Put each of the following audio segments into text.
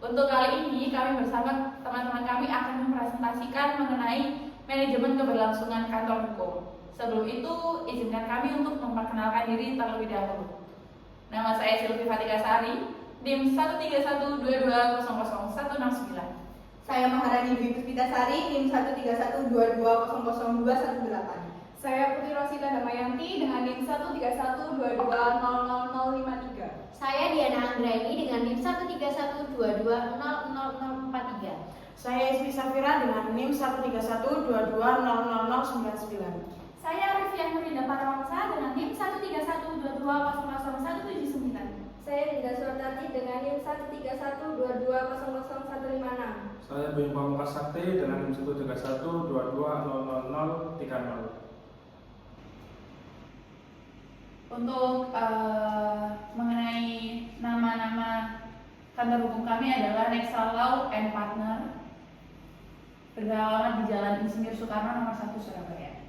Untuk kali ini kami bersama teman-teman kami akan mempresentasikan mengenai manajemen keberlangsungan kantor hukum. Sebelum itu, izinkan kami untuk memperkenalkan diri terlebih dahulu. Nama saya Sylvie Fatika Sari, NIM 13122000169. Saya Maharani Dwi Puspitasari, NIM 13122000218. Saya Putri Rosita Damayanti dengan NIM 13122000053. Saya Diana Anggraini dengan NIM 13122000043. Saya Ismi Safira dengan NIM 13122000099. Saya Rifian Nurida Parawangsa dengan NIM 13122000179. Saya Dinda Suartati dengan NIM 13122000156. Saya Bim Pamungkas Sakti dengan NIM 13122000030. Untuk mengenai nama-nama kantor hukum kami adalah Nexal Law and Partner, beralamat di Jalan Insinyur Soekarno nomor 1 Surabaya.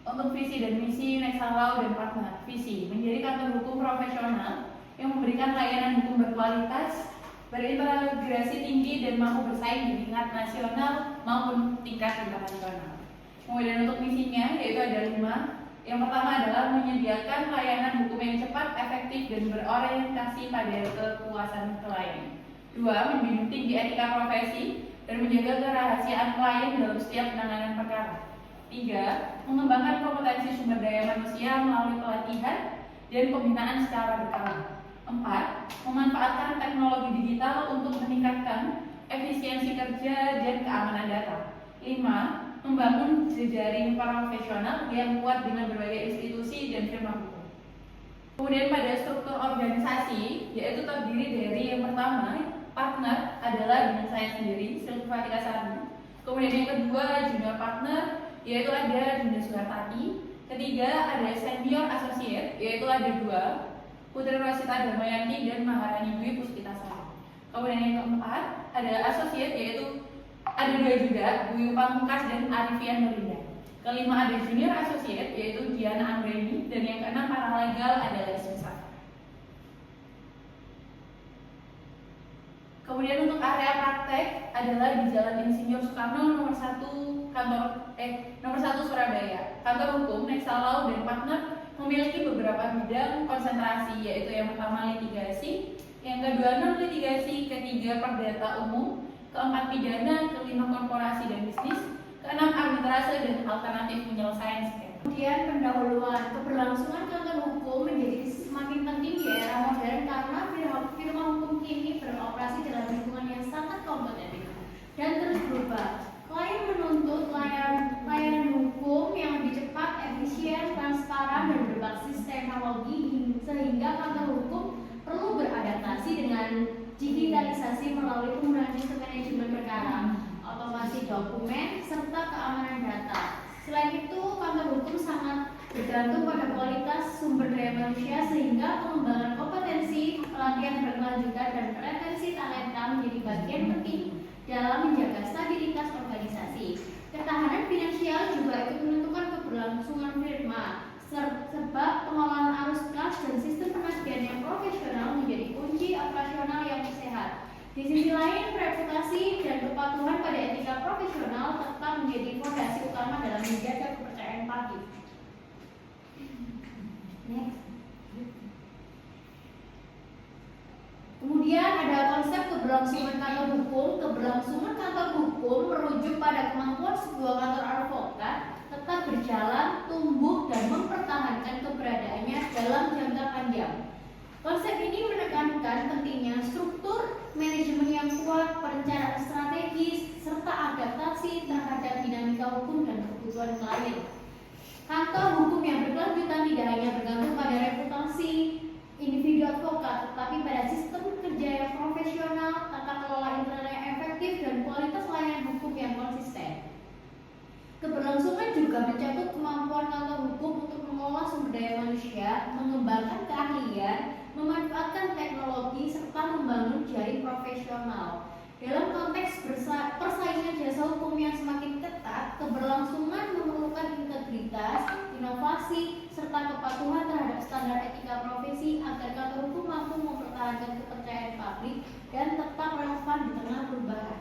Untuk visi dan misi Nexal Law dan Partner, visi menjadi kantor hukum profesional yang memberikan layanan hukum berkualitas, berintegrasi tinggi dan mampu bersaing di tingkat nasional maupun tingkat internasional. Kemudian untuk misinya yaitu ada 5. Yang pertama adalah menyediakan layanan hukum yang cepat, efektif, dan berorientasi pada kepuasan klien. 2. Menjunjung tinggi etika profesi dan menjaga kerahasiaan klien dalam setiap penanganan perkara. 3. Mengembangkan kompetensi sumber daya manusia melalui pelatihan dan pembinaan secara berkala. 4. Memanfaatkan teknologi digital untuk meningkatkan efisiensi kerja dan keamanan data. 5. Membangun jejaring profesional yang kuat dengan berbagai institusi dan firma hukum. Kemudian pada struktur organisasi, yaitu terdiri dari yang pertama, partner adalah dengan saya sendiri, Sylvie Fatika Sari. Kemudian yang kedua, junior partner, yaitu ada Dinda Suartati. Ketiga, ada senior associate, yaitu ada 2, Putri Rosita Damayanti dan Maharani Dwi Puspitasari. Kemudian yang keempat, ada associate, yaitu ada 2 juga, Buyung Pamungkas dan Arifian Nurida. Kelima ada junior associate, yaitu Diana Anggraini, dan yang keenam paralegal adalah Ismi Safira. Kemudian untuk area praktek adalah di Jalan Insinyur Soekarno nomor 1 nomor 1 Surabaya. Kantor hukum Nexal Law dan Partner memiliki beberapa bidang konsentrasi, yaitu yang pertama litigasi, yang kedua non litigasi, ketiga perdata umum, keempat pidana, kelima korporasi dan bisnis, keenam arbitrase dan alternatif penyelesaian sengketa. Kemudian pendahuluan keberlangsungan kantor hukum menjadi semakin penting di era modern karena firma hukum kini beroperasi dalam lingkungan yang sangat kompetitif dan terus berubah. Klien menuntut layanan hukum yang lebih cepat, efisien, transparan, dan berbasis teknologi sehingga kantor hukum perlu beradaptasi dengan digitalisasi melalui penggunaan sistem manajemen perkara, otomasi dokumen, serta keamanan data. Selain itu, kantor hukum sangat bergantung pada kualitas sumber daya manusia sehingga pengembangan kompetensi, pelatihan berkelanjutan, dan retensi talenta menjadi bagian penting dalam menjaga stabilitas organisasi. Ketahanan finansial juga ikut menentukan keberlangsungan firma, sebab pengelolaan arus kas dan sistem penagihan yang profesional menjadi kunci operasional yang sehat. Di sisi lain, reputasi dan kepatuhan pada etika profesional tetap menjadi fondasi utama dalam menjaga kepercayaan publik. Kemudian ada konsep keberlangsungan kantor hukum. Keberlangsungan kantor hukum merujuk pada kemampuan sebuah kantor advokat tetap berjalan, tumbuh, dan mempertahankan keberadaannya dalam jangka panjang. Konsep ini menekankan pentingnya struktur manajemen yang kuat, perencanaan strategis, serta adaptasi terhadap dinamika hukum dan kebutuhan klien. Kantor hukum yang berkelanjutan tidak hanya bergantung pada reputasi individu advokat, tetapi pada sistem kerja yang profesional, tata kelola internal yang efektif, dan kualitas layanan hukum yang konsisten. Keberlangsungan juga mencakup kemampuan kantor hukum untuk mengolah sumber daya manusia, mengembangkan keahlian, memanfaatkan teknologi, serta membangun jaring profesional. Dalam konteks persaingan jasa hukum yang semakin ketat, keberlangsungan memerlukan integritas, inovasi, serta kepatuhan terhadap standar etika profesi agar kantor hukum mampu mempertahankan kepercayaan publik publik dan tetap relevan di tengah perubahan.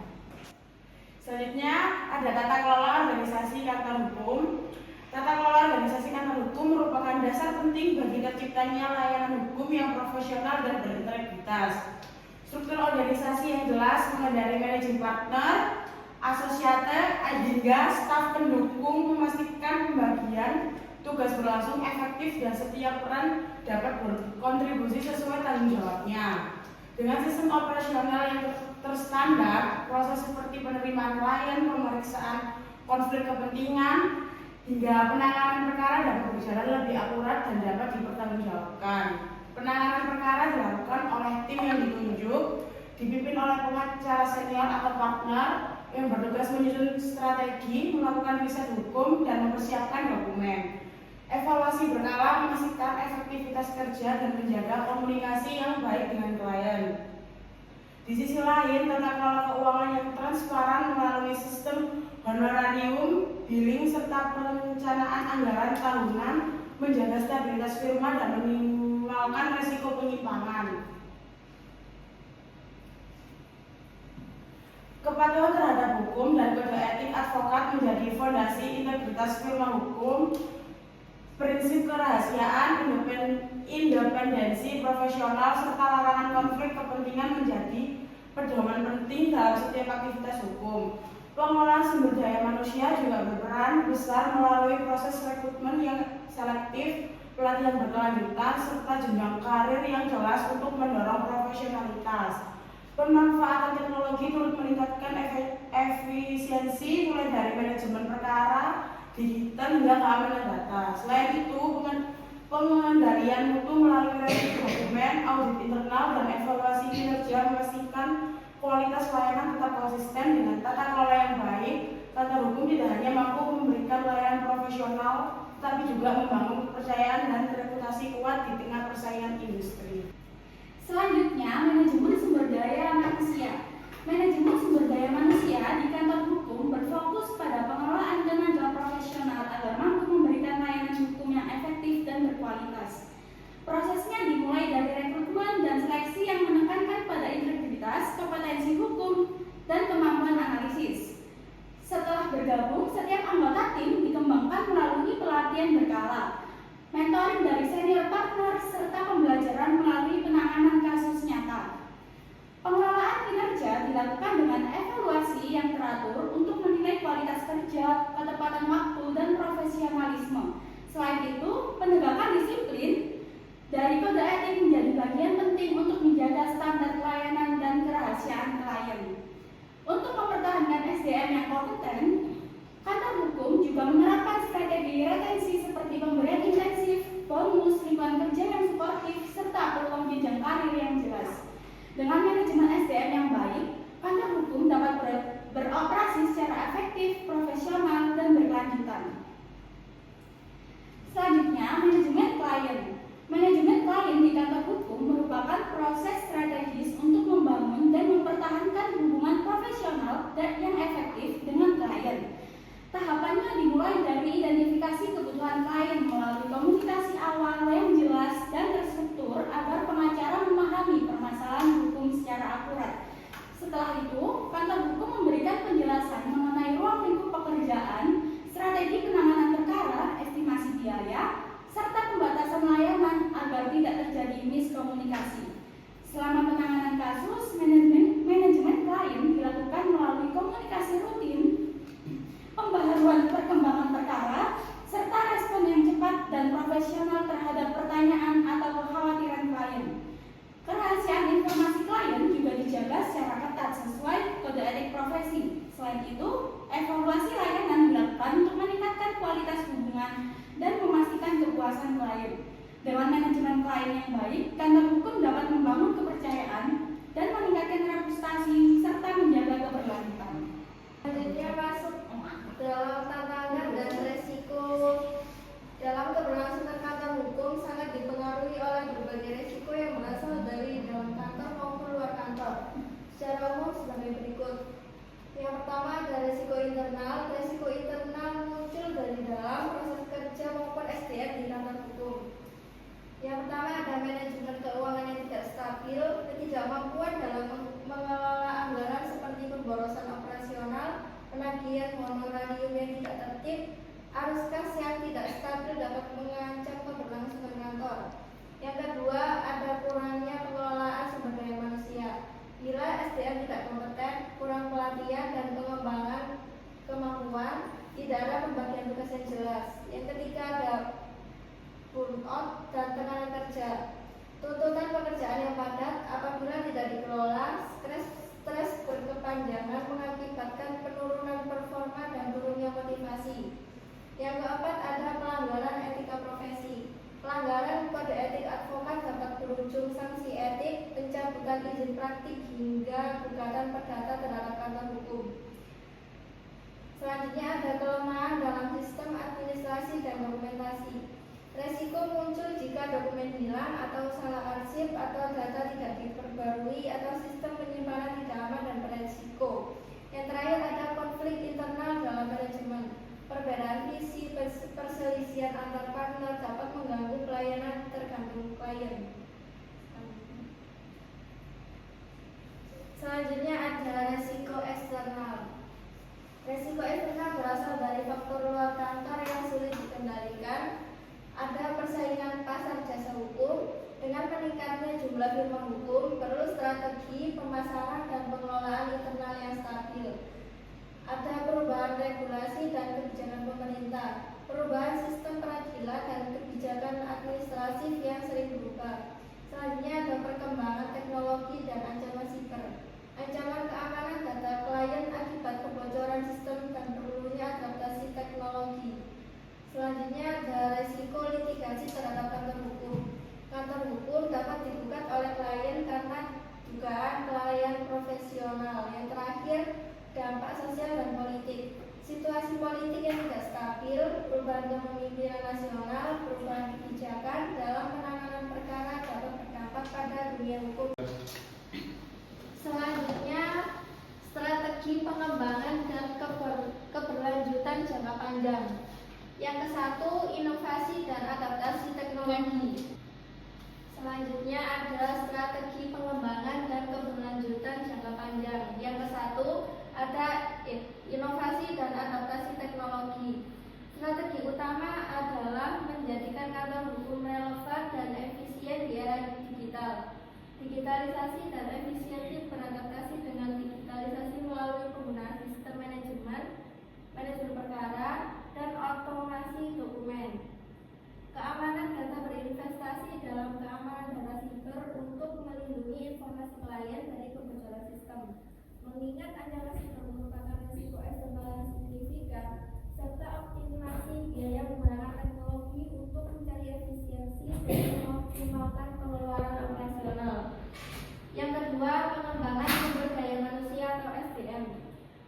Selanjutnya ada tata kelola organisasi kantor hukum. Tata kelola organisasi kantor hukum merupakan dasar penting bagi terciptanya layanan hukum yang profesional dan berintegritas. Struktur organisasi yang jelas mulai dari managing partner, asosiate, hingga staf pendukung memastikan pembagian tugas berlangsung efektif dan setiap peran dapat berkontribusi sesuai tanggung jawabnya. Dengan sistem operasional yang terstandar, proses seperti penerimaan klien, pemeriksaan konflik kepentingan, hingga penanganan perkara dapat berjalan lebih akurat dan dapat dipertanggungjawabkan. Penanganan perkara dilakukan oleh tim yang ditunjuk, dipimpin oleh pengacara senior atau partner yang bertugas menyusun strategi, melakukan riset hukum, dan mempersiapkan dokumen. Evaluasi berkala memastikan efektivitas kerja dan menjaga komunikasi yang baik dengan klien. Di sisi lain, tata kelola keuangan yang transparan melalui sistem honorarium, billing, serta perencanaan anggaran tahunan menjaga stabilitas firma dan minimalkan risiko penyimpangan. Kepatuhan terhadap hukum dan kode etik advokat menjadi fondasi integritas firma hukum. Prinsip kerahasiaan, independensi profesional, serta larangan konflik kepentingan menjadi pedoman penting dalam setiap aktivitas hukum. Pengelolaan sumber daya manusia juga berperan besar melalui proses rekrutmen yang selektif, pelatihan berkelanjutan, serta jenjang karir yang jelas untuk mendorong profesionalitas. Pemanfaatan teknologi turut meningkatkan efisiensi mulai dari manajemen perkara, digital hingga keamanan data. Selain itu, pengendalian mutu melalui revisi dokumen, audit internal, dan evaluasi kinerja memastikan kualitas pelayanan tetap konsisten. Dengan tata kelola yang baik, kantor hukum tidak hanya mampu memberikan layanan profesional, tapi juga membangun kepercayaan dan reputasi kuat di tengah persaingan industri. Selanjutnya, manajemen sumber daya manusia. Manajemen sumber daya manusia di kantor hukum berfokus pada pengelolaan tenaga profesional agar mampu memberikan layanan hukum yang efektif dan berkualitas. Prosesnya dimulai dari rekrutmen dan seleksi yang menekankan pada integritas, kompetensi hukum, dan kemampuan analisis. Setelah bergabung, setiap anggota tim dikembangkan melalui pelatihan berkala, mentoring dari senior partner, serta pembelajaran melalui penanganan kasus nyata. Pengelolaan kinerja dilakukan dengan evaluasi yang teratur untuk menilai kualitas kerja, ketepatan waktu, dan profesionalisme. Selain itu, penegakan disiplin dari kode etik menjadi bagian penting untuk menjaga standar pelayanan dan kerahasiaan klien. Untuk mempertahankan SDM yang kompeten, kantor hukum juga menerapkan strategi retensi seperti pemberian intensif, bonus, lingkungan kerja yang suportif, serta peluang jenjang karir yang jelas. Dengan manajemen SDM yang baik, kantor hukum dapat beroperasi secara efektif, profesional, dan berkelanjutan. Selanjutnya, manajemen klien. Manajemen klien di kantor hukum merupakan proses strategis untuk membangun dan mempertahankan hubungan profesional dan yang efektif dengan klien. Tahapannya dimulai dari identifikasi kebutuhan klien melalui komunikasi awal yang jelas dan terstruktur agar pengacara memahami permasalahan hukum secara akurat. Setelah itu, kantor hukum memberikan penjelasan mengenai ruang lingkup pekerjaan, strategi penanganan perkara, estimasi biaya, serta pembatasan layanan agar tidak terjadi miskomunikasi. Selama penanganan kasus, manajemen klien dilakukan melalui komunikasi rutin, pembaharuan perkembangan perkara, serta respon yang cepat dan profesional terhadap pertanyaan atau kekhawatiran klien. Kerahasiaan informasi klien juga dijaga secara ketat sesuai kode etik profesi. Selain itu, evaluasi layanan dilakukan untuk meningkatkan kualitas hubungan dan memastikan kepuasan klien. Dengan manajemen klien yang baik, kantor hukum dapat membangun kepercayaan dan meningkatkan reputasi serta menjaga keberlanjutan. Selanjutnya masuk dalam tantangan dan resiko. Dalam keberlangsungan kantor hukum sangat dipengaruhi oleh berbagai resiko yang berasal dari dalam kantor maupun luar kantor. Secara umum sebagai berikut. Yang pertama ada resiko internal. Resiko internal muncul dari dalam proses kerja maupun SDM di kantor hukum. Yang pertama ada manajemen keuangan yang tidak stabil, ketidakmampuan dalam penagihan honorarium yang tidak tertib, arus kas yang tidak stabil dapat mengancam keberlangsungan kantor. Yang kedua, ada kurangnya pengelolaan sumber daya manusia. Bila SDM tidak kompeten, kurang pelatihan dan pengembangan kemampuan, tidak ada pembagian tugas yang jelas. Yang ketiga, ada burnout dan tekanan kerja. Tuntutan pekerjaan yang padat apabila tidak dikelola, stres berkepanjangan mengakibatkan penurunan performa dan turunnya motivasi. Yang keempat, ada pelanggaran etika profesi. Pelanggaran kode etik advokat dapat berujung sanksi etik, pencabutan izin praktik hingga gugatan perdata terhadap kantor hukum. Selanjutnya ada kelemahan dalam sistem administrasi dan dokumentasi. Resiko muncul jika dokumen hilang atau salah arsip atau data tidak diperbarui atau sistem penyimpanan tidak aman dan beresiko. Yang terakhir ada konflik internal dalam manajemen. Perbedaan visi perselisihan antar partner dapat mengganggu pelayanan tergantung klien. Selanjutnya ada resiko eksternal. Resiko eksternal berasal dari faktor luar kantor yang sulit dikendalikan. Ada persaingan pasar jasa hukum. Dengan meningkatnya jumlah firma hukum, perlu strategi pemasaran dan pengelolaan internal yang stabil. Ada perubahan regulasi dan kebijakan pemerintah, perubahan sistem peradilan dan kebijakan administratif yang sering berubah. Selanjutnya ada perkembangan teknologi dan ancaman siber. Ancaman keamanan data klien akibat kebocoran sistem dan perlunya adaptasi teknologi. Selanjutnya ada resiko litigasi terhadap kantor hukum. Kantor hukum dapat digugat oleh klien karena dugaan kelalaian profesional. Yang terakhir, dampak sosial dan politik. Situasi politik yang tidak stabil, perubahan kepemimpinan nasional, perubahan kebijakan dalam penanganan perkara dapat berdampak pada dunia hukum. Selanjutnya, strategi pengembangan dan keberlanjutan jangka panjang. Yang kesatu, inovasi dan adaptasi teknologi. Selanjutnya ada strategi pengembangan dan keberlanjutan jangka panjang. Yang kesatu ada inovasi dan adaptasi teknologi. Strategi utama adalah menjadikan kantor hukum relevan dan efisien di era digital. Digitalisasi dan efisiensi beradaptasi dengan digitalisasi melalui penggunaan sistem manajemen perkara, dan otomasi dokumen. Keamanan data berinvestasi dalam keamanan data siber untuk melindungi informasi klien dari kebocoran sistem. Mengingat ancaman siber merupakan risiko eksternal yang signifikan, serta optimasi biaya menggunakan teknologi untuk mencari efisiensi dan mengoptimalkan pengeluaran operasional. Yang kedua, pengembangan sumber daya manusia atau SDM.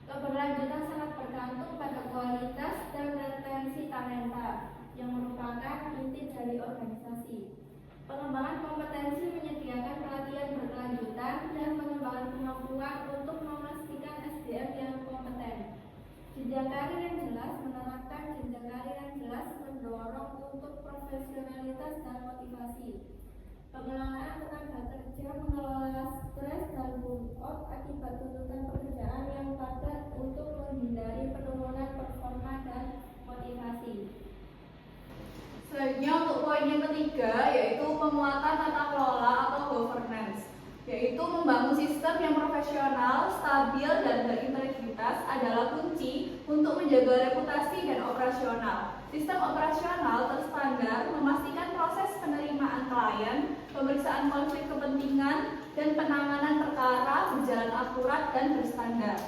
Keberlanjutan sangat bergantung pada kualitas dan retensi talenta yang merupakan inti dari organisasi. Pengembangan kompetensi menyediakan pelatihan berkelanjutan dan pengembangan kemampuan untuk memastikan SDM yang kompeten. Jenjang karir yang jelas menerapkan jenjang karir yang jelas mendorong untuk profesionalitas dan motivasi. Pengelolaan tenaga kerja mengelola stres dan burnout akibat tuntutan pekerjaan yang padat untuk menghindari penurunan performa dan motivasi. Selanjutnya untuk poin yang ketiga yaitu penguatan tata kelola atau governance, yaitu membangun sistem yang profesional, stabil, dan berintegritas adalah kunci untuk menjaga reputasi dan operasional. Sistem operasional terstandar memastikan proses penerimaan klien, pemeriksaan konflik kepentingan, dan penanganan perkara berjalan akurat dan berstandar.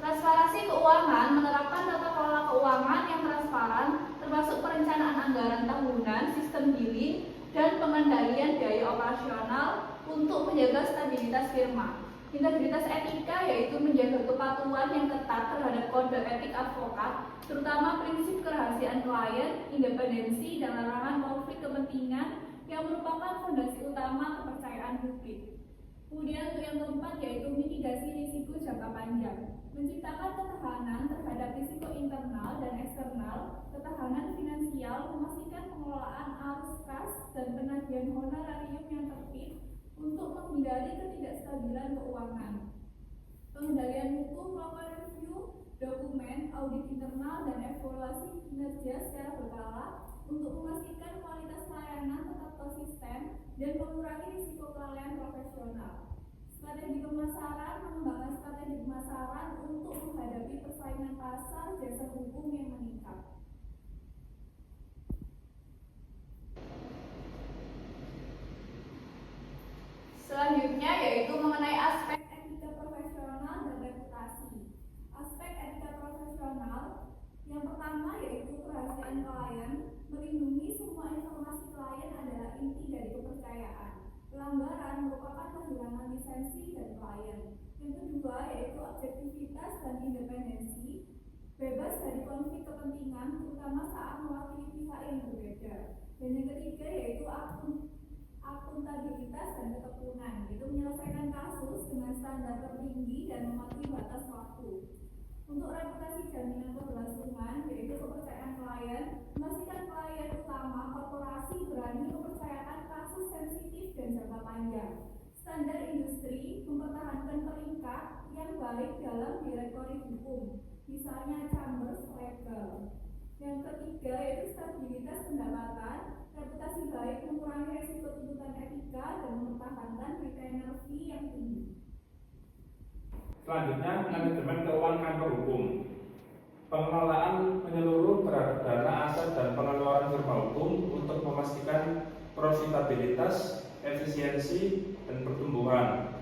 Transparansi keuangan menerapkan tata kelola keuangan yang transparan, termasuk perencanaan anggaran tahunan, sistem billing, dan pengendalian biaya operasional untuk menjaga stabilitas firma. Integritas etika yaitu menjaga kepatuhan yang ketat terhadap kode etik advokat, terutama prinsip kerahasiaan klien, independensi, dan larangan konflik kepentingan yang merupakan fondasi utama kepercayaan publik. Kemudian untuk yang keempat yaitu mitigasi risiko jangka panjang, menciptakan ketahanan terhadap risiko internal dan eksternal, ketahanan finansial, memastikan pengelolaan arus kas dan penagihan honorarium yang tertib untuk menghindari ketidakstabilan keuangan. Pengendalian hukum melakukan review dokumen, audit internal, dan evaluasi kinerja secara berkala untuk memastikan kualitas layanan tetap konsisten dan mengurangi risiko kelalaian profesional. Strategi pemasaran, mengembangkan strategi pemasaran untuk menghadapi persaingan pasar jasa hukum yang meningkat. Selanjutnya yaitu mengenai aspek etika profesional dan reputasi. Aspek etika profesional yang pertama yaitu kerahasiaan klien. Melindungi semua informasi klien adalah inti dari kepercayaan. Pelanggaran merupakan kehilangan lisensi dari klien. Yang kedua yaitu objektivitas dan independensi. Bebas dari konflik kepentingan, terutama saat mewakili pihak yang berbeda. Dan yang ketiga yaitu akuntabilitas dan ketekunan, yaitu menyelesaikan kasus dengan standar tertinggi dan mematuhi batas waktu. Untuk reputasi jaminan keberlangsungan, yaitu kepercayaan klien, memastikan klien utama korporasi berani mempercayakan kasus sensitif dan jangka panjang. Standar industri mempertahankan peringkat yang baik dalam direktori hukum, misalnya Chambers Legal. Yang ketiga yaitu stabilitas pendapatan. Reputasi baik mengurangi risiko tuntutan etika dan mempertahankan retainer fee yang tinggi. Selanjutnya, manajemen keuangan kantor hukum. Pengelolaan menyeluruh terhadap dana, aset, dan pengeluaran firma hukum untuk memastikan profitabilitas, efisiensi, dan pertumbuhan.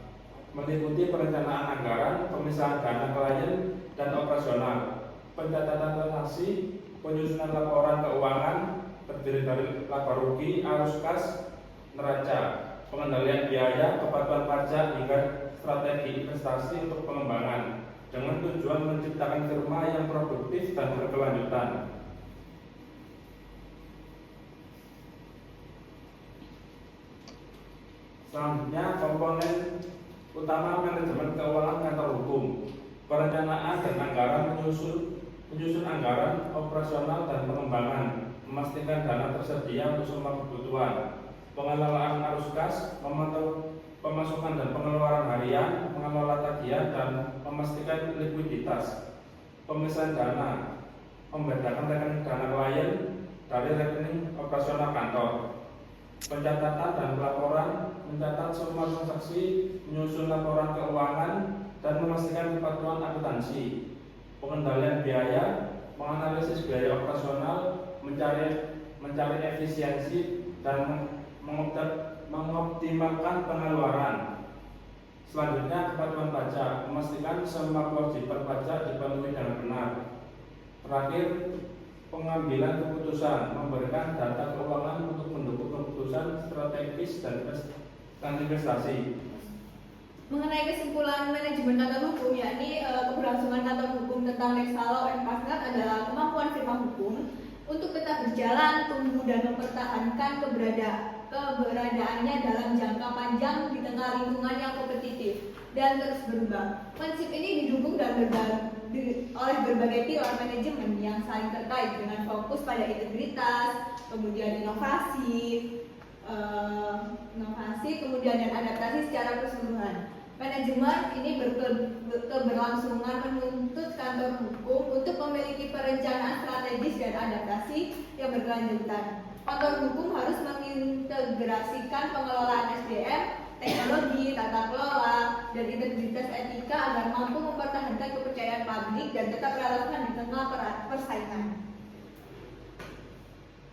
Meliputi perencanaan anggaran, pemisahan dana klien, dan operasional, pencatatan transaksi, penyusunan laporan keuangan, terdiri dari laba rugi, arus kas, neraca, pengendalian biaya, kepatuhan pajak, hingga strategi investasi untuk pengembangan, dengan tujuan menciptakan firma yang produktif dan berkelanjutan. Selanjutnya, komponen utama manajemen keuangan kantor hukum. Perencanaan dan anggaran, menyusun anggaran, operasional dan pengembangan, memastikan dana tersedia untuk semua kebutuhan, pengelolaan arus kas, memantau pemasukan dan pengeluaran harian, mengelola tagihan dan memastikan likuiditas, pemisahan dana, membedakan rekening dana klien dari rekening operasional kantor, pencatatan dan pelaporan, mencatat semua transaksi, menyusun laporan keuangan dan memastikan kepatuhan akuntansi, pengendalian biaya, menganalisis biaya operasional, mencari efisiensi dan mengoptimalkan pengeluaran. Selanjutnya, kepatuhan pajak, memastikan semua kewajiban pajak dipenuhi dengan benar. Terakhir, pengambilan keputusan, memberikan data keuangan untuk mendukung keputusan strategis dan investasi. Mengenai kesimpulan manajemen kantor hukum, yakni keberlangsungan kantor hukum tentang Lex Law and Partner adalah kemampuan firma hukum untuk tetap berjalan, tumbuh dan mempertahankan keberadaannya dalam jangka panjang di tengah lingkungan yang kompetitif dan terus berubah. Prinsip ini didukung oleh berbagai pilar manajemen yang saling terkait dengan fokus pada integritas, kemudian inovasi, kemudian dan adaptasi secara keseluruhan. Manajemen ini keberlangsungan menuntut kantor hukum untuk memiliki perencanaan strategis dan adaptasi yang berkelanjutan. Kantor hukum harus mengintegrasikan pengelolaan SDM, teknologi, tata kelola, dan integritas etika agar mampu mempertahankan kepercayaan publik dan tetap relevan di tengah persaingan.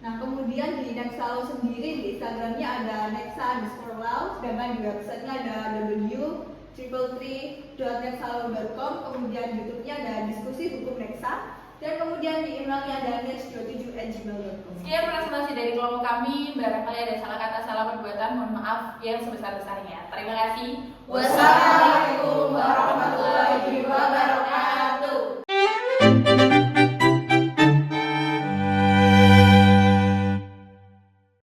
Nah, kemudian di Nexa Law sendiri di Instagramnya ada nexa_law, sedangkan di websitenya ada www.333.nexalaw.com, kemudian di YouTube-nya ada diskusi hukum Nexa, dan kemudian di emailnya ada nex27@gmail.com. Sekian presentasi dari kelompok kami. Barangkali ada salah kata, salah perbuatan, mohon maaf yang sebesar-besarnya. Terima kasih. Wassalamualaikum.